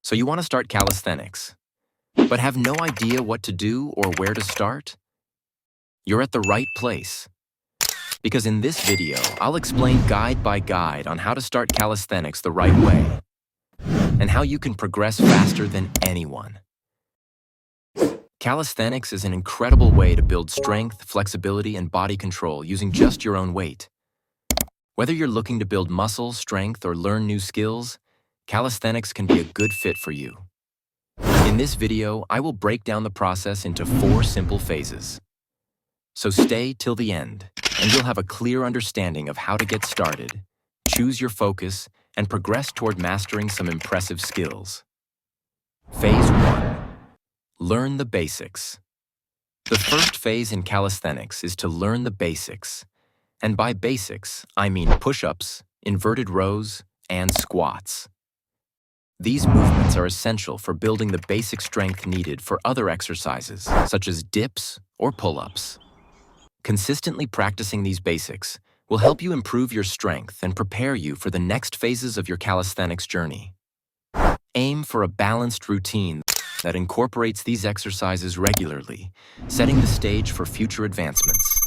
So you want to start calisthenics, but have no idea what to do or where to start? You're at the right place. Because in this video, I'll explain guide by guide on how to start calisthenics the right way and how you can progress faster than anyone. Calisthenics is an incredible way to build strength, flexibility, and body control using just your own weight. Whether you're looking to build muscle, strength, or learn new skills, calisthenics can be a good fit for you. In this video, I will break down the process into 4 simple phases. So stay till the end, and you'll have a clear understanding of how to get started, choose your focus, and progress toward mastering some impressive skills. Phase 1. Learn the basics. The first phase in calisthenics is to learn the basics. And by basics, I mean push-ups, inverted rows, and squats. These movements are essential for building the basic strength needed for other exercises, such as dips or pull-ups. Consistently practicing these basics will help you improve your strength and prepare you for the next phases of your calisthenics journey. Aim for a balanced routine that incorporates these exercises regularly, setting the stage for future advancements.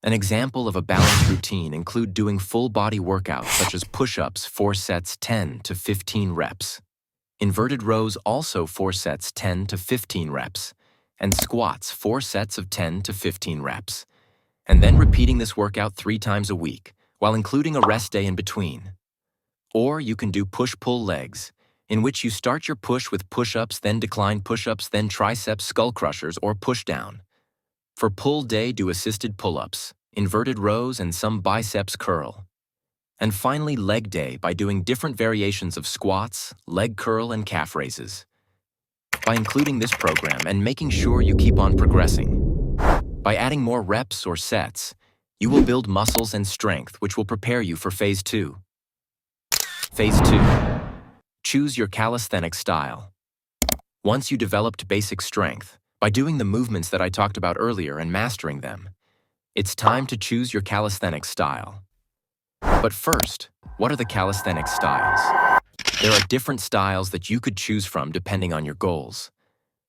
An example of a balanced routine includes doing full-body workouts such as push-ups 4 sets 10 to 15 reps. Inverted rows also 4 sets 10 to 15 reps, and squats 4 sets of 10 to 15 reps. And then repeating this workout 3 times a week, while including a rest day in between. Or you can do push-pull legs, in which you start your push with push-ups, then decline push-ups, then triceps skull crushers or push-down. For pull day, do assisted pull-ups, inverted rows, and some biceps curl. And finally, leg day by doing different variations of squats, leg curl, and calf raises. By including this program and making sure you keep on progressing. By adding more reps or sets, you will build muscles and strength, which will prepare you for Phase 2. Phase 2. Choose your calisthenics style. Once you developed basic strength, by doing the movements that I talked about earlier and mastering them, it's time to choose your calisthenics style. But first, what are the calisthenics styles? There are different styles that you could choose from depending on your goals.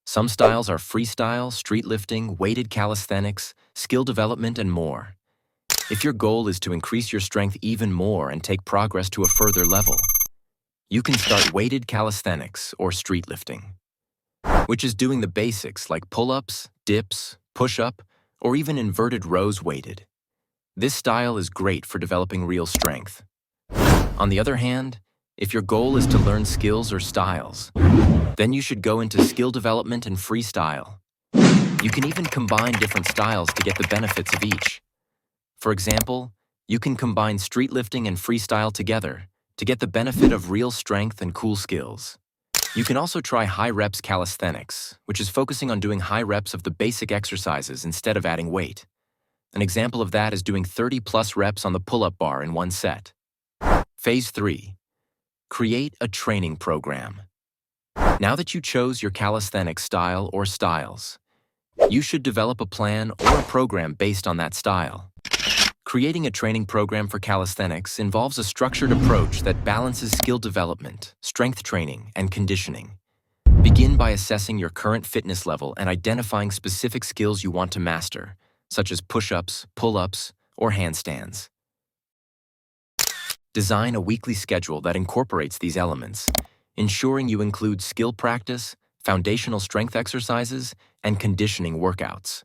Some styles are freestyle, street lifting, weighted calisthenics, skill development, and more. If your goal is to increase your strength even more and take progress to a further level, you can start weighted calisthenics or street lifting, which is doing the basics like pull-ups, dips, push-up, or even inverted rows weighted. This style is great for developing real strength. On the other hand, if your goal is to learn skills or styles, then you should go into skill development and freestyle. You can even combine different styles to get the benefits of each. For example, you can combine street lifting and freestyle together to get the benefit of real strength and cool skills. You can also try high reps calisthenics, which is focusing on doing high reps of the basic exercises instead of adding weight. An example of that is doing 30+ reps on the pull-up bar in 1 set. Phase 3. Create a training program. Now that you chose your calisthenics style or styles, you should develop a plan or a program based on that style. Creating a training program for calisthenics involves a structured approach that balances skill development, strength training, and conditioning. Begin by assessing your current fitness level and identifying specific skills you want to master, such as push-ups, pull-ups, or handstands. Design a weekly schedule that incorporates these elements, ensuring you include skill practice, foundational strength exercises, and conditioning workouts.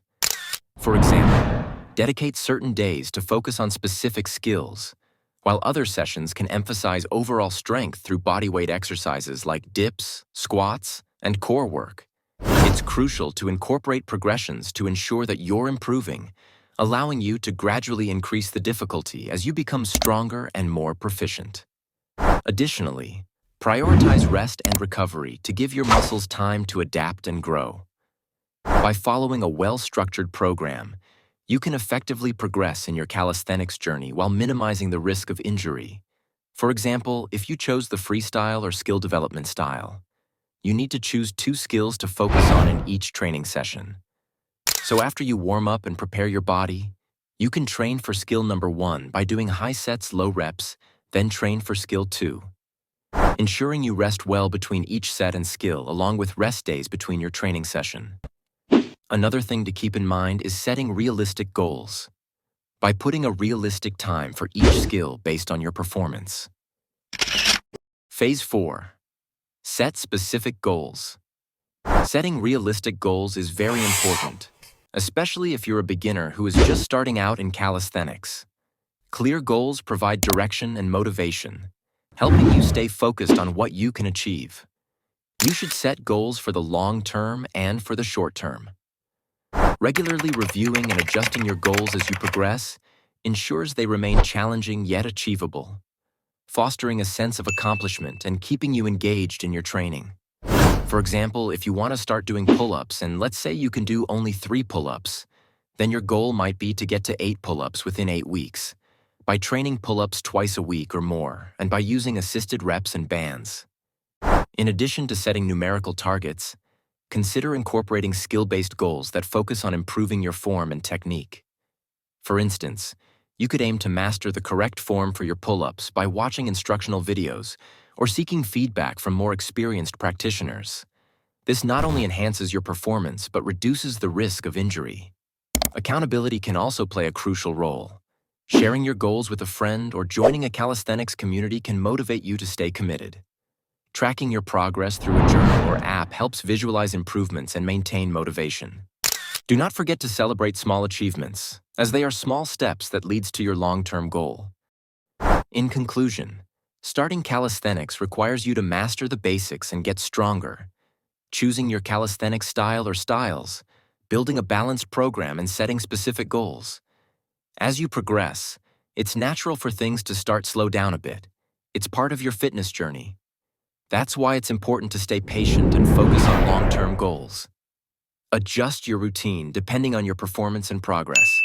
For example, dedicate certain days to focus on specific skills, while other sessions can emphasize overall strength through bodyweight exercises like dips, squats, and core work. It's crucial to incorporate progressions to ensure that you're improving, allowing you to gradually increase the difficulty as you become stronger and more proficient. Additionally, prioritize rest and recovery to give your muscles time to adapt and grow. By following a well-structured program, you can effectively progress in your calisthenics journey while minimizing the risk of injury. For example, if you chose the freestyle or skill development style, you need to choose 2 skills to focus on in each training session. So after you warm up and prepare your body, you can train for skill number 1 by doing high sets, low reps, then train for skill 2. ensuring you rest well between each set and skill, along with rest days between your training session. Another thing to keep in mind is setting realistic goals. By putting a realistic time for each skill based on your performance. Phase 4. Set specific goals. Setting realistic goals is very important, especially if you're a beginner who is just starting out in calisthenics. Clear goals provide direction and motivation, helping you stay focused on what you can achieve. You should set goals for the long term and for the short term. Regularly reviewing and adjusting your goals as you progress ensures they remain challenging yet achievable, fostering a sense of accomplishment and keeping you engaged in your training. For example, if you want to start doing pull-ups and let's say you can do only 3 pull-ups, then your goal might be to get to 8 pull-ups within 8 weeks, by training pull-ups twice a week or more and by using assisted reps and bands. In addition to setting numerical targets, consider incorporating skill-based goals that focus on improving your form and technique. For instance, you could aim to master the correct form for your pull-ups by watching instructional videos or seeking feedback from more experienced practitioners. This not only enhances your performance but reduces the risk of injury. Accountability can also play a crucial role. Sharing your goals with a friend or joining a calisthenics community can motivate you to stay committed. Tracking your progress through a journal or app helps visualize improvements and maintain motivation. Do not forget to celebrate small achievements, as they are small steps that leads to your long-term goal. In conclusion, starting calisthenics requires you to master the basics and get stronger. Choosing your calisthenics style or styles, building a balanced program and setting specific goals. As you progress, it's natural for things to slow down a bit. It's part of your fitness journey. That's why it's important to stay patient and focus on long-term goals. Adjust your routine depending on your performance and progress.